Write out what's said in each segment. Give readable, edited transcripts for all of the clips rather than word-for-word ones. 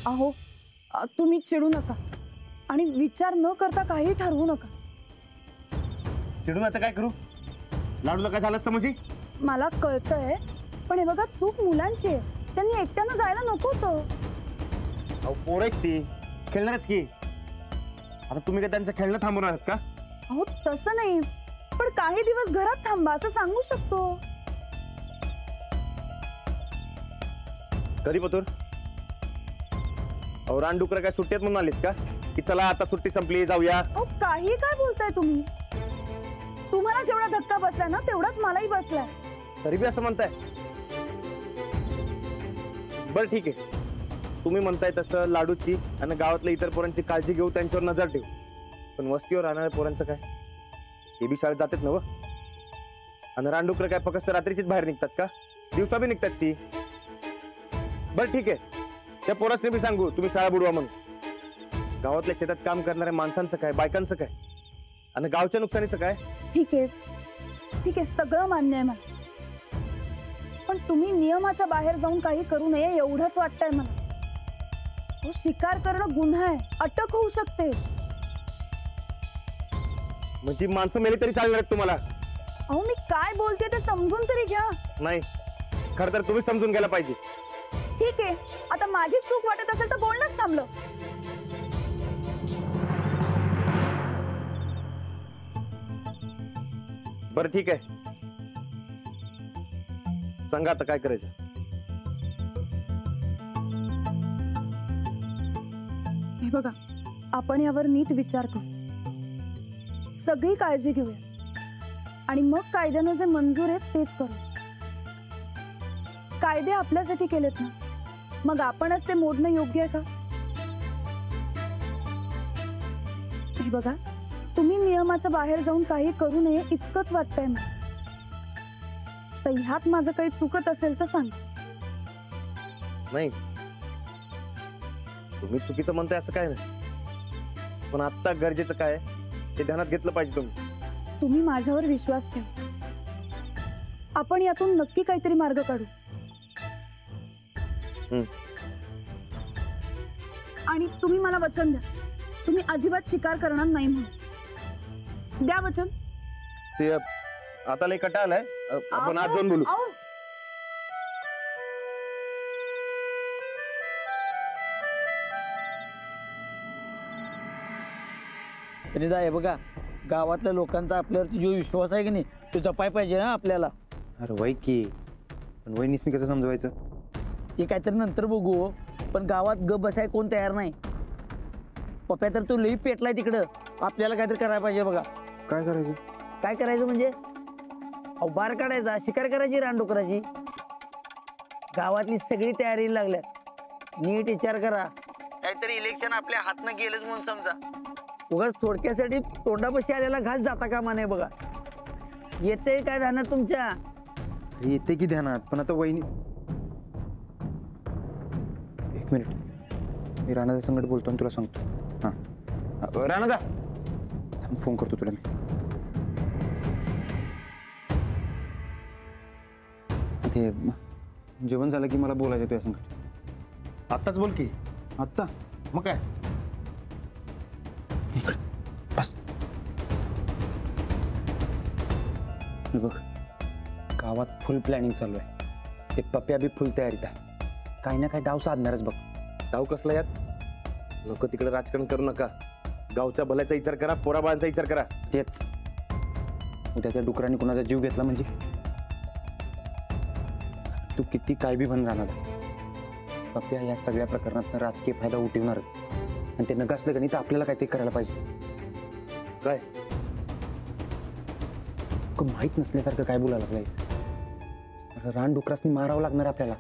अहो तुम्ही चिडू नका आणि विचार न करता काही ठरवू नका. चिडून आता काय करू? लाडूला काय झालं असतं म्हणजे? मला कळतंय, पण हे बघा चूक मुलांची आहे. त्यांनी एकट्यानं जायला नको होतं. अहो पोरं आहेत ती, खेळणारच की. आता तुम्ही काय त्यांचं खेळणं थांबवणार आहात का? अहो तसं नाही, पण काही दिवस घरात थांबा असं सांगू शकतो. कधी पतूर? अहो रानडुकर काय सुट्टीत म्हणून आलीत का की चला आता सुट्टी संपली जाऊया? अहो काही काय बोलताय तुम्ही? तुम्हाला जेवढा धक्का बसलाय ना तेवढाच मलाही बसलाय. तरी बी असं म्हणताय? बरं ठीक आहे, तुम्ही म्हणताय तसं लाडूची आणि गावातल्या इतर पोरांची काळजी घेऊ, त्यांच्यावर नजर ठेवू. पण वस्तीवर राहणाऱ्या पोरांचं काय? ते बी शाळेत जातात ना व? आणि रानडुकर काय फक्त रात्रीचीच बाहेर निघतात का? दिवसा बी निघतात ती. बरं ठीक आहे, त्या पोरासने बी सांगू तुम्ही शाळा बुडवा म्हणून. गावातल्या शेतात काम करणाऱ्या माणसांचं काय, बायकांचं काय, आणि गावच्या नुकसानीचं काय? ठीक आहे ठीक आहे, सगळं मान्य आहे मला, पण तुम्ही नियमाच्या बाहेर जाऊन काही करू नये एवढंच वाटतंय मला. तो शिकार करणं गुन्हा आहे, अटक होऊ शकते. म्हणजे माणसं मेली तरी चालणार आहेत तुम्हाला? अहो मी काय बोलते ते समजून तरी घ्या. नाही, खरं तर तुम्ही समजून घ्यायला पाहिजे. ठीक आहे, आता माझी चूक वाटत असेल तर बोलणंच थांबलं. बरं ठीक आहे, सांगा आता काय करायचं. हे बघा, आपण यावर नीट विचार करू, सगळी काळजी घेऊया आणि मग कायद्यानं जे मंजूर आहेत तेच करू. कायदे आपल्यासाठी केलेत ना, मग आपणच ते मोडणं योग्य आहे का? हे बघा, तुम्ही नियमाच्या बाहेर जाऊन काही करू नये इतकंच वाटतंय मला. तर ह्यात माझं काही चुकत असेल तर सांग. नाही, तुम्ही चुकीचं म्हणताय असं काय नाही, पण आता गरजेचं काय ते ध्यानात घेतलं पाहिजे. तुम्ही माझ्यावर विश्वास ठेवा, आपण यातून नक्की काहीतरी मार्ग काढू. आणि तुम्ही मला वचन द्या, तुम्ही अजिबात शिकार करणार नाही म्हणून. द्या वचन. ते आता लय कटाळ आलाय, आपण आज जाऊन बोलू. सुनीता, हे बघा, गावातल्या लोकांचा आपल्यावरती जो विश्वास आहे की नाही तो जपाय पाहिजे ना आपल्याला. अरे वय की, पण वहिनीसनी कसं समजवायचं? ते काहीतरी नंतर बघू, पण गावात गप बसाय कोण तयार नाही. पप्प्या तर तू लई पेटलाय तिकडं, आपल्याला काहीतरी करायला पाहिजे. बघा काय करायचं? काय करायचं म्हणजे अहो बार काढायचा, शिकार करायची, रानडुकराची. गावातली सगळी तयारी लागल्या. नीट विचार करा, काहीतरी इलेक्शन आपल्या हातनं गेलंच म्हणून समजा. उगाच थोडक्यासाठी तोंडापाशी आलेला घास जाता कामा नाही. बघा येते काय जाणार तुमच्या? येते की ध्यानात, पण आता वहिनी. एक मिनिट, मी राणादा संकट बोलतो आणि तुला सांगतो. हा राणादा, फोन करतो तुला मी. ते जेवण झालं की मला बोलायचं तुझ्या संकट. आत्ताच बोल की. आत्ता? मग काय? बस. बघ, गावात फुल प्लॅनिंग चालू आहे. ते पप्प्या बी फुल तयारीत आहे. काही ना काही डाव साधणारच बघ. डाव कसला यात? लोक तिकडे राजकारण करू नका, गावच्या भल्याचा विचार करा, पोराबाळांचा विचार करा. तेच, उद्या त्या डुकरांनी कोणाचा जीव घेतला म्हणजे तू किती काय बी म्हण राहणार. पप्प्या या सगळ्या प्रकरणात राजकीय फायदा उठवणारच, आणि ते नका असलं का नाही तर आपल्याला काहीतरी करायला पाहिजे. काय माहित नसल्यासारखं काय बोलायला लागलायस? रान डुकरासनी मारावं लागणार आपल्याला.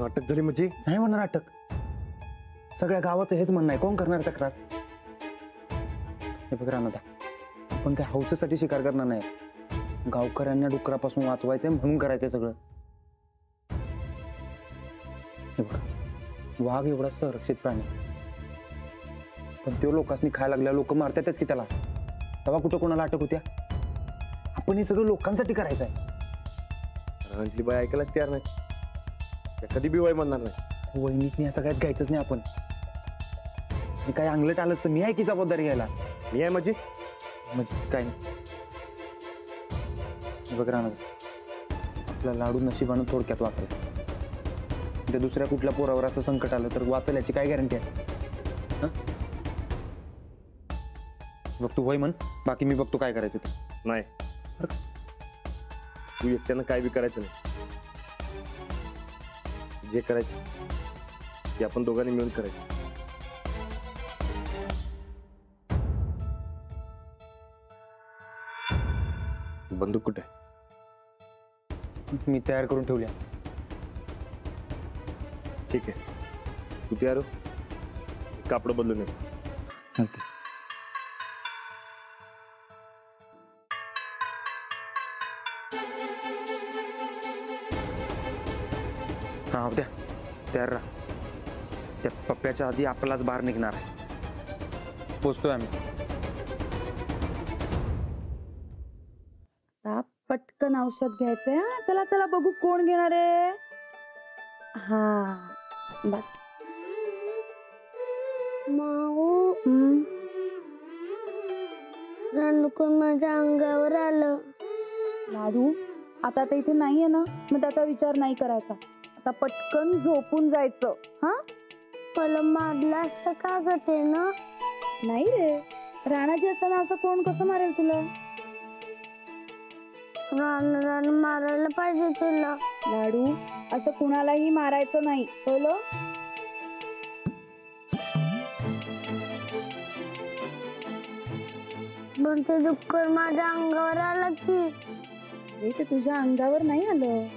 अटक झाली म्हणजे? नाही होणार अटक. सगळ्या गावाचं हेच म्हणणं आहे. कोण करणार तक्रार? हे बघ राणादा, आपण काय हौसेसाठी शिकार करणार नाही. गावकऱ्यांना डुकरापासून वाचवायचंय म्हणून करायचंय सगळं. हे बघा, वाघ एवढा संरक्षित प्राणी, पण तो लोकांनी खायला लागल्या लोक मारतातच की त्याला. तेव्हा कुठं कोणाला अटक होत्या? आपण हे सगळं लोकांसाठी करायचं आहे. रानातली बाई ऐकायलाच तयार नाही. त्या कधी बी वय म्हणणार नाही. वहिनीसनी या सगळ्यात घ्यायचंच नाही आपण. हे काय अंगलट आलंच तर मी आहे की जबाबदारी घ्यायला. मी आहे माझी. म्हणजे काय नाही. बघ राहणार, आपला लाडू नशिबानं थोडक्यात वाचला. ते दुसऱ्या कुठल्या पोरावर असं संकट आलं तर वाचल याची काय गॅरंटी आहे? हं? बघ तू वय म्हण, बाकी मी बघतो काय करायचं ते. नाही, तू एकट्यानं काय बी करायचं नाही. जे करायचं ते आपण दोघांनी मिळून करायचं. बंदूक कुठे आहे? मी तयार करून ठेवल्या. ठीक आहे, तू तयार हो. कापड बदलून ये. चालते. हा द्या, तयार राहा. त्या पप्प्याच्या आधी आपलाच बाहेर निघणार आहे. पोचतोय आम्ही. पटकन औषध घ्यायचंय. हा, चला चला बघू कोण घेणार आहे. हा बस. माऊ रानडुकर माझ्या अंगावर आलं. लाडू आता तर इथे नाहीये ना, मग त्याचा विचार नाही करायचा. आता पटकन झोपून जायचं. हा, मला मारलं असतं का ग ते ना? नाही रे, राणाजी असताना असं कोण कसं मारेल तुला? रान मारायला पाहिजे तुला. लाडू असं कुणालाही मारायचं नाही, कळलं? पण ते डुक्कर माझ्या अंगावर आलं की. ते तुझ्या अंगावर नाही आलं,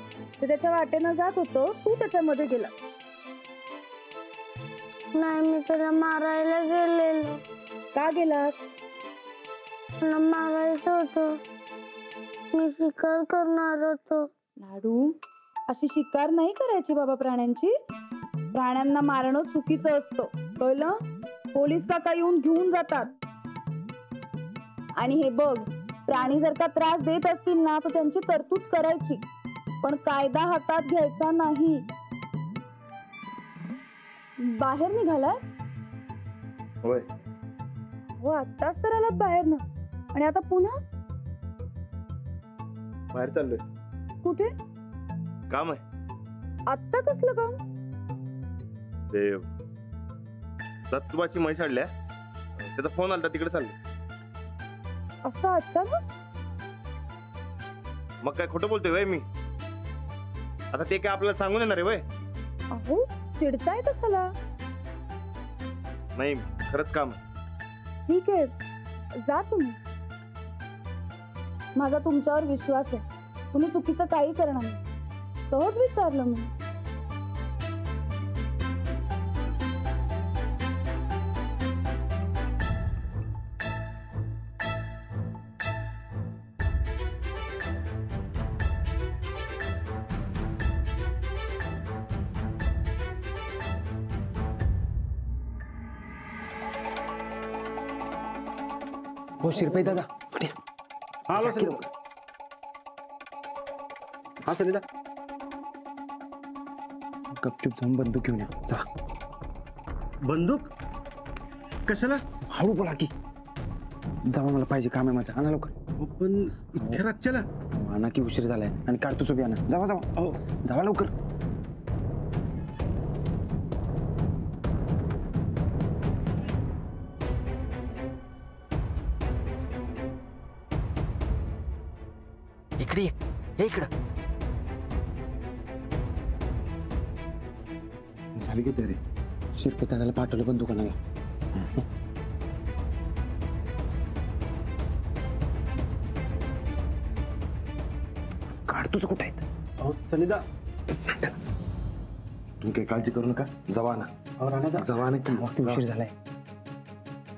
ते त्याच्या वाटेनं जात होतं, तू त्याच्यामध्ये गेला. नाही, मी त्याला मारायला गेलेलो. का गेलास? मला मारायचं होतं. मी शिकार करणार होतो. लाडू अशी शिकार नाही करायची बाबा प्राण्यांची. प्राण्यांना मारणं चुकीचं असतं, कळलं? पोलीस काका येऊन घेऊन जातात. आणि हे बघ, प्राणी जर का त्रास देत असतील ना तर त्यांची तरतूद करायची, पण कायदा हातात घ्यायचा नाही. बाहेर निघालाय? होय. हो, आत्ताच तर आलात बाहेर ना, आणि आता पुन्हा बाहेर चाललोय. कुठे? काम आहे. आत्ता कसलं काम? देव, दत्तूबाची म्हैस आणल्या, त्याचा फोन आलता, तिकडे चालले. असं अचानक? मग काय खोटं बोलतोय वय मी? आता ते काय आपल्याला सांगून येणार आहे वय? अहो, चिडताय कशाला? नाही, खरंच काम. ठीक आहे, जा तुम्ही. माझा तुमच्यावर विश्वास आहे. तुम्ही चुकीचं काही करणार नाही. सहज विचारलं मी. हो शिरपई दादा. हा सनिदा, गपचूप जाऊन बंदूक घेऊन या. जा. बंदूक कशाला? हळू बोला की. जावा, मला पाहिजे, काम आहे माझं. आणा लवकर. पण इतक्या रातच्याला? आणा की, उशीर झालाय. आणि काढतोच उभी आणा. जावा जावा. जावा लवकर. इकडे ये. हे इकडं. झाली की तरी? शिरपई दादाला पाठवलं पण दुकानाला. काढतोच कुठं आहेत? अहो सनिदा, तुम्ही काही काळजी करू नका. जावा ना. जावा ना. उशीर झालाय.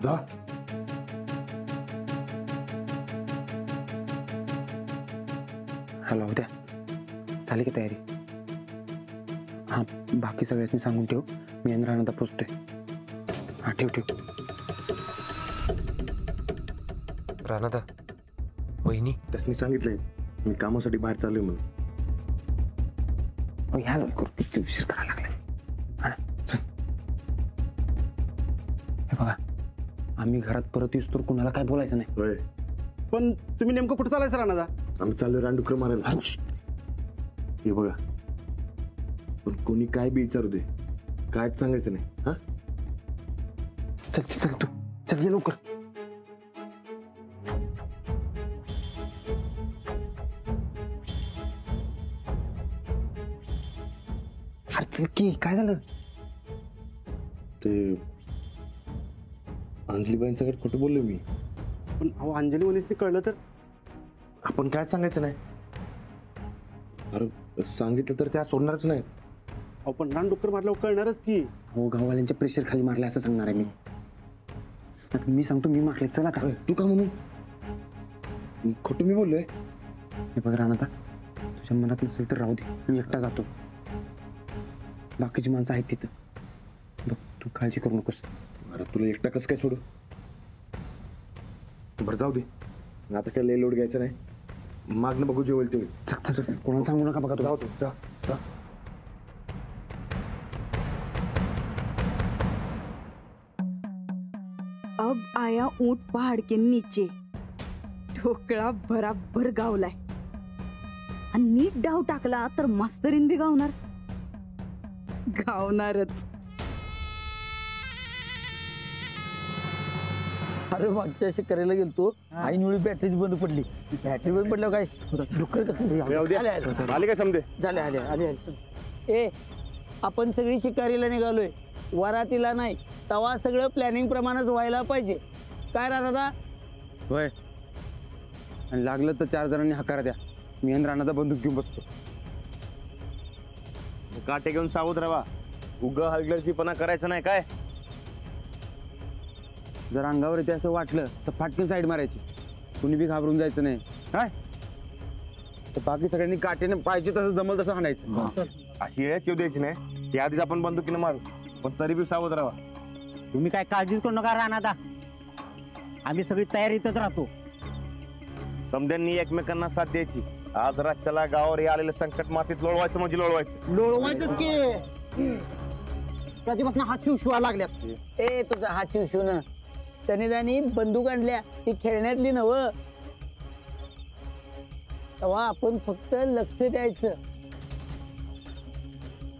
जा. हॅलो उद्या झाली की तयारी? हां बाकी सगळ्यांनी सांगून ठेव, मी आणि राणादा पोचतोय. हां ठेव ठेव. राणादा, वहिनी. त्यासनी सांगितलंय मी कामासाठी बाहेर चाललोय म्हणून. ह्या लवकर किती उशीर करायला लागलाय. हा ना, चल. हे बघा आम्ही घरात परत येऊस तर कुणाला काय बोलायचं नाही. होय, पण तुम्ही नेमकं कुठं चालायचं राहणार? आम्ही चाललोय रानडुकर मारायला. हे बघा, पण कोणी काय बी विचारू दे, कायच सांगायचं नाही. हा चल चल चल, तू चल ये लवकर. अरे चल की, काय झालं? ते अंजलीबाईंच्याकडे कुठं बोललोय मी? पण अहो अंजली वनीसनी कळलं तर? आपण काय सांगायचं नाही. अरे सांगितलं तर त्या सोडणारच नाही. अहो पण रानडुक्कर मारल्यावर कळणारच की. हो गाववाल्यांच्या प्रेशर खाली मारले असं सांगणार आहे मी. आता मी सांगतो मी मारले, चला का? तू का म्हणून खोटं मी बोललोय? हे बघ राणादा, तुझ्या मनात नसेल तर राहू दे, मी एकटा जातो. बाकीची माणसं आहेत तिथं. बघ तू काळजी करू नकोस. अरे तुला एकटा कसं काय सोडू? बरं जाऊ दे, आता काय लय लोड घ्यायचं नाही. मागणं बघू जे होईल ते होईल. चल चल, कोणाला सांगू नका बघा. जाऊ तू, जा जा. अब आया ऊंट पहाड़ के नीचे, ढोकळा बराबर गावलाय. आणि नीट डाव टाकला तर मास्तरीन बी गावणार. गावणारच. अरे मागच्या शिकारीला गेलतो, ऐन वेळी बॅटरी बंद पडली. बॅटरी बंद पडल्यावर काय डुक्कर जाऊ दे. आले आले आले काय समजे? झाले आले आले आले. ए आपण सगळी शिकारीला निघालोय, वरातीला नाही. तवा सगळं प्लॅनिंग प्रमाणेच व्हायला पाहिजे. काय राहता? होय, आणि लागलं तर 4 जणांनी हकार द्या, मी आणि राणादा बंदूक घेऊन बसतो. काटे घेऊन सावध राहा. उग हलगर्जीपणा करायचं नाही. काय जर अंगावर येते असं वाटलं तर फाटकन साईड मारायची, कुणी बी घाबरून जायचं नाही. काय तर बाकी सगळ्यांनी काटेने पाहिजे तसं जमल तसं हाणायचं. अशी वेळच येऊ द्यायची नाही. त्या आधीच आपण बंदुकीनं मारू, पण तरी बी सावध राहा. तुम्ही काय काळजीच करू नका राहणार, आम्ही सगळी तयारीतच राहतो. समध्यांनी एकमेकांना साथ द्यायची. आज रातच्याला गावावर आलेलं संकट मातीत लोळवायचं म्हणजे लोळवायचं. लोळवायचंच की. कधीपासून हात शिवशिवा लागल्यात. ए तुझा हात शिवशिव ना, सनीदानी बंदूक आणल्या, ती खेळण्यातली नव. तेव्हा आपण फक्त लक्ष द्यायचं,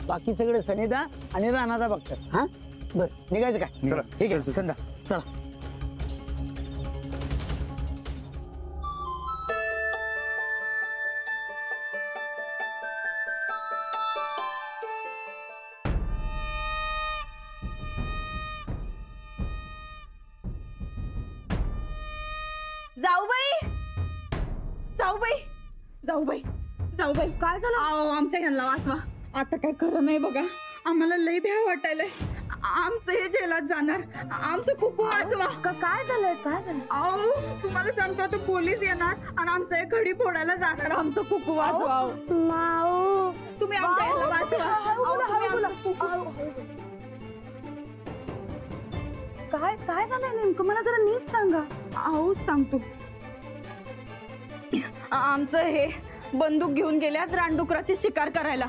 बाकी सगळं सनीदा आणि राणादा बघतात. हा बर, निघायचं काय? चला. ठीक आहे संध्या, चला. जाऊबाई, जाऊबाई, जाऊबाई, जाऊबाई, काय झालं? अहो आमच्या ह्यांना वाचवा. आता काय खरं नाही बघा. आम्हाला लई भ्या वाटायलंय. आमचं हे जेलात जाणार. आमचं कुकू वाचवा. काय झालंय? काय झालं? अहो तुम्हाला सांगतो, आता पोलीस येणार आणि आमचं हे घडी फोडायला जाणार. आमचं कुकू वाचवा. माऊ तुम्ही आमच्या ह्याला वाचवा. काय काय झालंय नेमकं? मला जरा नीट सांगा. अहो सांगतो. आमचं हे बंदूक घेऊन गेल्यात रानडुकराची शिकार करायला.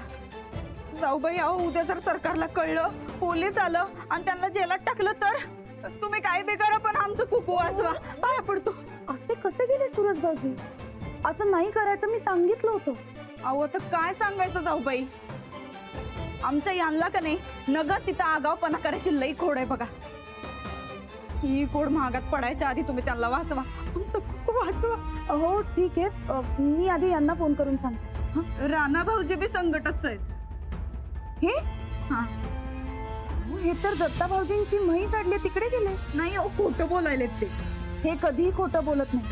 जाऊबाई, अहो उद्या जर सरकारला कळलं, पोलीस आलं आणि त्यांना जेलात टाकलं तर तुम्ही काय बेकार, पण आमचं कुकू वाचवा. पाया पडतो. असे कसे गेले सूरज भाऊजी? असं नाही करायचं, मी सांगितलं होतं. अहो आता काय सांगायचं जाऊबाई, आमच्या यांना का नाही नगर तिथं आगावपणा करायची लई खोड आहे बघा. ही कोड महागात पडायच्या आधी तुम्ही त्यांना वाचवा. आमचं कुकू वाचवा. हो ठीक आहे, मी आधी यांना फोन करून सांगते. राणा भाऊजी बी संकटात आहेत. हे हा, हे तर दत्ता भाऊजींची म्हैस अडली, तिकडे गेले. नाही अहो, खोटं बोलायले ते. हे कधीही खोटं बोलत नाही.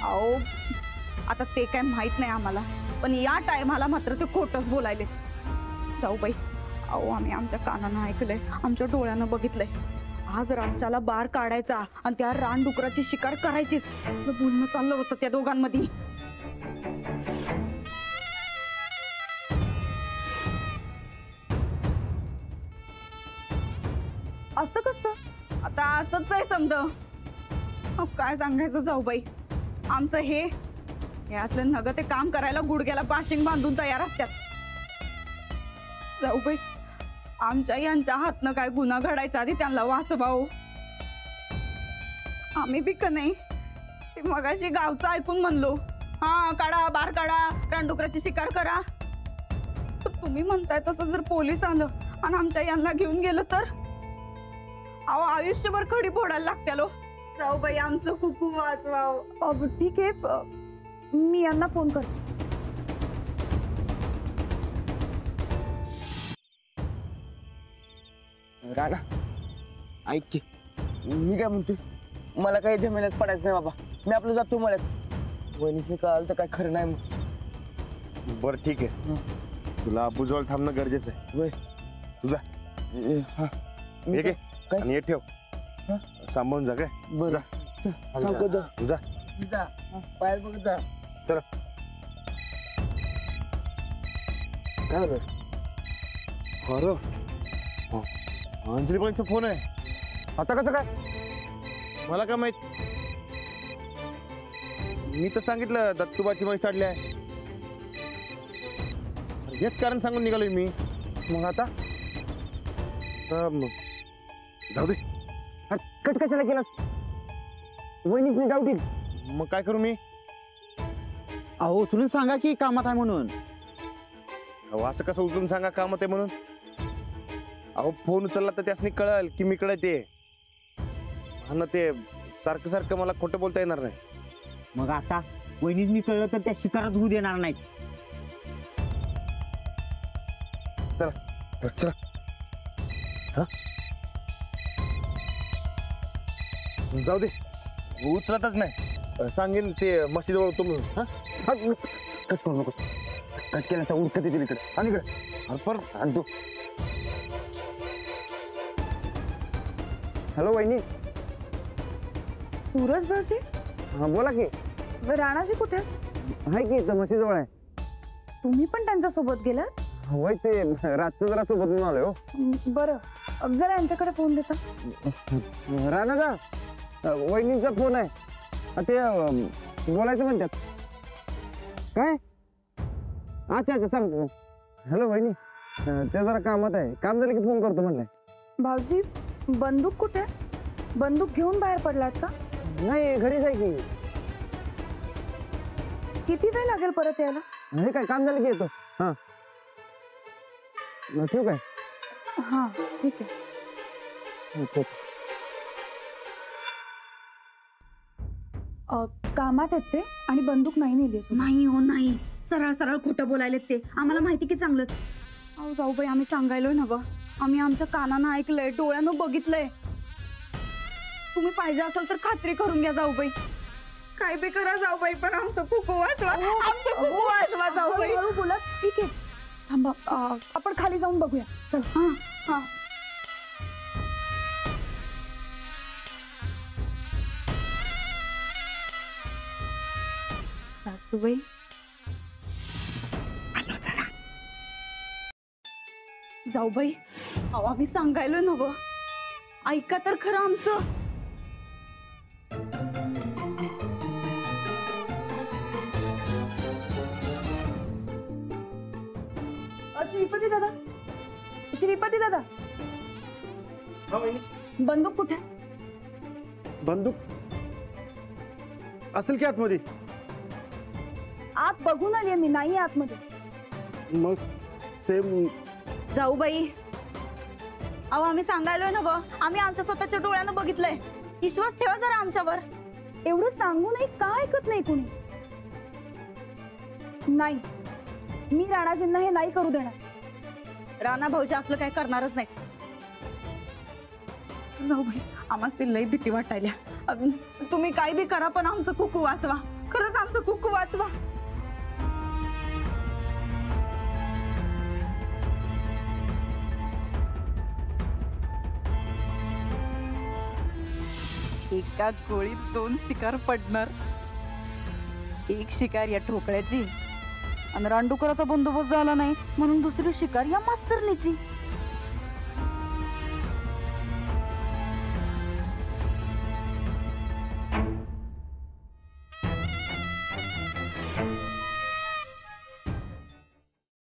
अहो आता ते काय माहित नाही आम्हाला, पण या टायमाला मात्र ते खोटंच बोलायले. जाऊबाई, अहो आम्ही आमच्या कानानं ऐकलंय, आमच्या डोळ्यानं बघितलंय. आज रातच्याला बार काढायचा आणि त्या रानडुकराची शिकार करायची बोलणं चाललं होतं त्या दोघांमध्ये. असं कसं? आता असंच आहे समजा. काय सांगायचं जाऊबाई, आमचं हे असले नग ते काम करायला गुडघ्याला बाशिंग बांधून तयार असतात. जाऊबाई, आमच्या यांच्या हातनं काय गुन्हा घडायचा आधी त्यांना वाचवाव. आम्ही बी का नाही ते मगाशी गावचं ऐकून म्हणलो, हा काढा बार काढा, रानडुकराची शिकार करा. तुम्ही म्हणताय तसं जर पोलीस आलं आणि आमच्या यांना घेऊन गेलं तर अहो आयुष्यभर खडी फोडायला लागत्यालो. जाऊबाई, आमचं खूप वाचवाव. ठीक आहे, मी यांना फोन करते. राणा ऐक की, मी काय म्हणतोय, मला काही जमिनीत पडायचं नाही बाबा. मी आपलं जातो मळ्यात. वहिनीसनी कळालं तर काय खरं नाही मग. बरं ठीक आहे, तुला अबूजवळ थांबणं गरजेचं आहे. वय तुझा हा हे घे काय? आणि हे ठेव. हा? सांभाळून जा काय. बरं सांगतो जा. जा पायर बघ जा. चला. काय झालं? अरे अंजली बाईंचा फोन आहे. आता कसं काय? मला काय माहित, मी तर सांगितलं दत्तूबाची म्हैस काढली आहे. हेच कारण सांगून निघालोय मी. मग आता जाऊ दे. कट कशाला केलास? वहिनीसनी डाऊट येईल. मग काय करू मी? अहो उचलून सांगा की कामात आहे म्हणून. अहो असं कसं उचलून सांगा कामात आहे म्हणून? अहो फोन उचलला तर त्यासनी कळल की मी कळत आहे. हा ना, ते सारखं सारखं मला खोटं बोलता येणार नाही. मग आता वहिनीसनी कळलं तर त्या शिकारात होऊ देणार नाहीत. चला. हा? जाऊ दे, उचलतच नाही. सांगेन ते मशीजवळ होतो म्हणून. हा? कट करू नको. कट केला उडकत येतील इकडे आणि इकडे. अरे परत आणि तू. हॅलो वहिनी. सूरज भाऊजी, हा बोला की. राणाजी कुठे? आहे की इथं म्हशीजवळ आहे. तुम्ही पण त्यांच्या सोबत गेलात? होय, ते रातचं जरा सोबत म्हणून आलोय. हो बरं, जरा यांच्याकडे फोन देता. राणा वहिनीचा फोन आहे. ते बोलायचं म्हणतात. काय? अच्छा सांगतो. हॅलो वहिनी, ते जरा कामात आहे. काम झालं की फोन करतो म्हणलंय. भाऊजी, बंदूक कुठे? बंदूक घेऊन बाहेर पडलात का? नाही, घरीच आहे की. किती वेळ लागेल परत यायला? हे काय काम झालं की येतो. हा ठीक आहे. हा ठीक आहे. कामात आहेत ते आणि बंदूक नाही नेली. नाही हो नाही, सरळ सरळ खोटं बोलायलेत ते. आम्हाला माहिती की चांगलंच. अहो जाऊबाई, आम्ही सांगायलोय ना बा, आम्ही आमच्या कानानं ऐकलंय, डोळ्यानं बघितलंय. तुम्ही पाहिजे असेल तर खात्री करून घ्या जाऊबाई. काय बी करा जाऊबाई, पण आमचं कुकू वाचवा. आमचं कुकू वाचवा जाऊबाई. हळूहळू बोला. ठीक आहे, थांबा, आपण खाली जाऊन बघूया. चल. हा हा. सासूबाई आलो जरा. जाऊबाई, अहो आम्ही सांगायलो ना बा, ऐका तर खरं आमचं. श्रीपती दादा, श्रीपती दादा, बंदूक कुठे? बंदूक असेल की आतमध्ये. आत बघून आली मी, नाही आतमध्ये. मग ते जाऊबाई, अहो आम्ही सांगायलोय ना बा, आम्ही आमच्या स्वतःच्या डोळ्यानं बघितलंय. विश्वास ठेवा जरा आमच्यावर. एवढं सांगूनही का ऐकत नाही कोणी? नाही, मी राणाजींना हे नाही करू देणार. राणा भाऊजी असलं काय करणारच नाही. जाऊबाई, आम्हाला ते लई भीती वाटायल्या. तुम्ही काय बी करा, पण आमचं कुकू वाचवा. खरंच आमचं कुकू वाचवा. एका गोळीत 2 शिकार पडणार. एक शिकार या ठोकळ्याची आणि रानडुकराचा बंदोबस्त झाला नाही म्हणून दुसरी शिकार या मास्तरनीची.